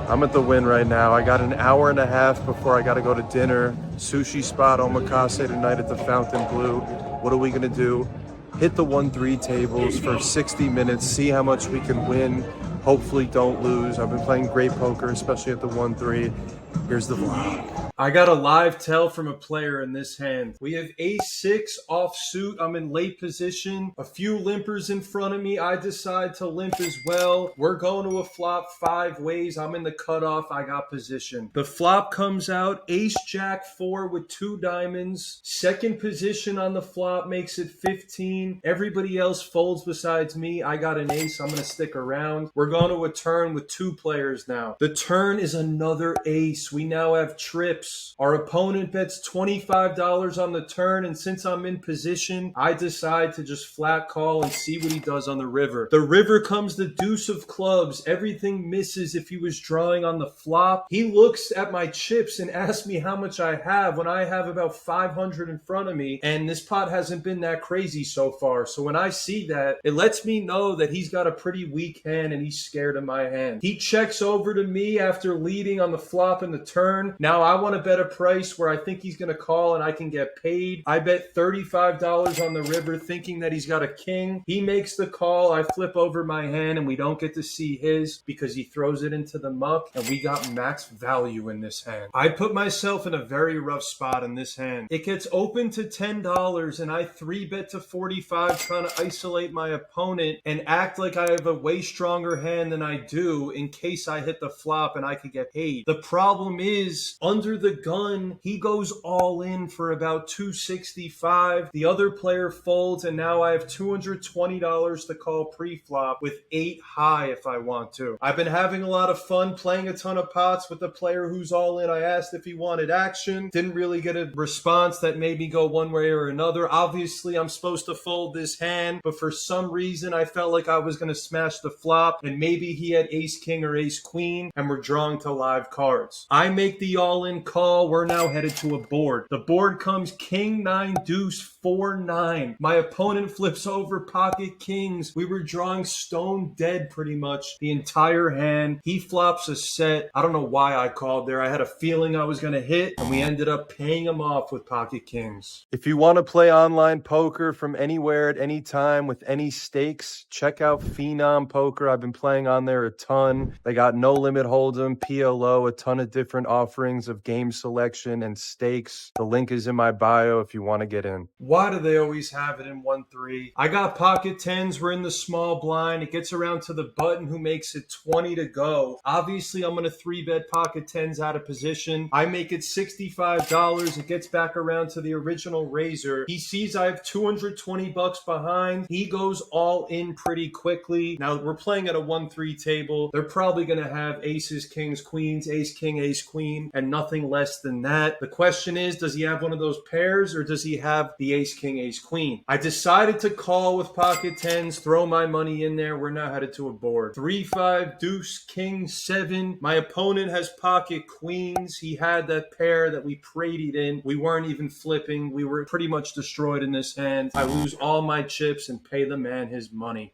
I'm at the Win right now. I got an hour and a half before I got to go to dinner. Sushi spot omakase tonight at the Fountain Blue. What are we going to do? Hit the 1-3 tables for 60 minutes, see how much we can win. Hopefully don't lose. I've been playing great poker, especially at the 1-3. Here's the vlog. I got a live tell from a player in this hand. We have ace-6 offsuit. I'm in late position. A few limpers in front of me. I decide to limp as well. We're going to a flop 5 ways. I'm in the cutoff. I got position. The flop comes out. Ace-Jack-4 with 2 diamonds. Second position on the flop makes it 15. Everybody else folds besides me. I got an ace. I'm going to stick around. We're going to a turn with 2 players now. The turn is another ace. We now have trips. Our opponent bets $25 on the turn, and since I'm in position, I decide to just flat call and see what he does on the river. The river comes the deuce of clubs. Everything misses if he was drawing on the flop. He looks at my chips and asks me how much I have when I have about 500 in front of me, and this pot hasn't been that crazy so far. So when I see that, it lets me know that he's got a pretty weak hand and he's scared of my hand. He checks over to me after leading on the flop and the turn. Now I want to bet a price where I think he's going to call and I can get paid. I bet $35 on the river thinking that he's got a king. He makes the call. I flip over my hand and we don't get to see his because he throws it into the muck, and we got max value in this hand. I put myself in a very rough spot in this hand. It gets open to $10 and I 3-bet to 45 trying to isolate my opponent and act like I have a way stronger hand than I do in case I hit the flop and I could get paid. The problem is, under the gun, he goes all in for about 265. The other player folds, and now I have $220 to call pre-flop with 8 high if I want to. I've been having a lot of fun playing a ton of pots with the player who's all in. I asked if he wanted action. Didn't really get a response that made me go one way or another. Obviously, I'm supposed to fold this hand, but for some reason, I felt like I was going to smash the flop, and maybe he had ace-king or ace-queen, and we're drawing to live cards. I make the all-in call. We're now headed to a board. The board comes king 9 deuce 4-9. My opponent flips over pocket kings. We were drawing stone dead pretty much the entire hand. He flops a set. I don't know why I called there. I had a feeling I was going to hit, and we ended up paying him off with pocket kings. If you want to play online poker from anywhere at any time with any stakes, check out Phenom Poker. I've been playing on there a ton. They got no limit hold'em, PLO, a ton of different offerings of game selection and stakes. The link is in my bio if you want to get in. Why do they always have it in 1-3? I got pocket tens. We're in the small blind. It gets around to the button who makes it 20 to go. Obviously, I'm going to 3-bet pocket tens out of position. I make it $65. It gets back around to the original razor. He sees I have 220 bucks behind. He goes all in pretty quickly. Now, we're playing at a 1-3 table. They're probably going to have aces, kings, queens, ace, king, ace, queen, and nothing less than that. The question is, does he have one of those pairs or does he have the ace, king, ace, queen? I decided to call with pocket tens, throw my money in there. We're now headed to a board. 3-5, deuce, king, 7. My opponent has pocket queens. He had that pair that we prayed in. We weren't even flipping. We were pretty much destroyed in this hand. I lose all my chips and pay the man his money.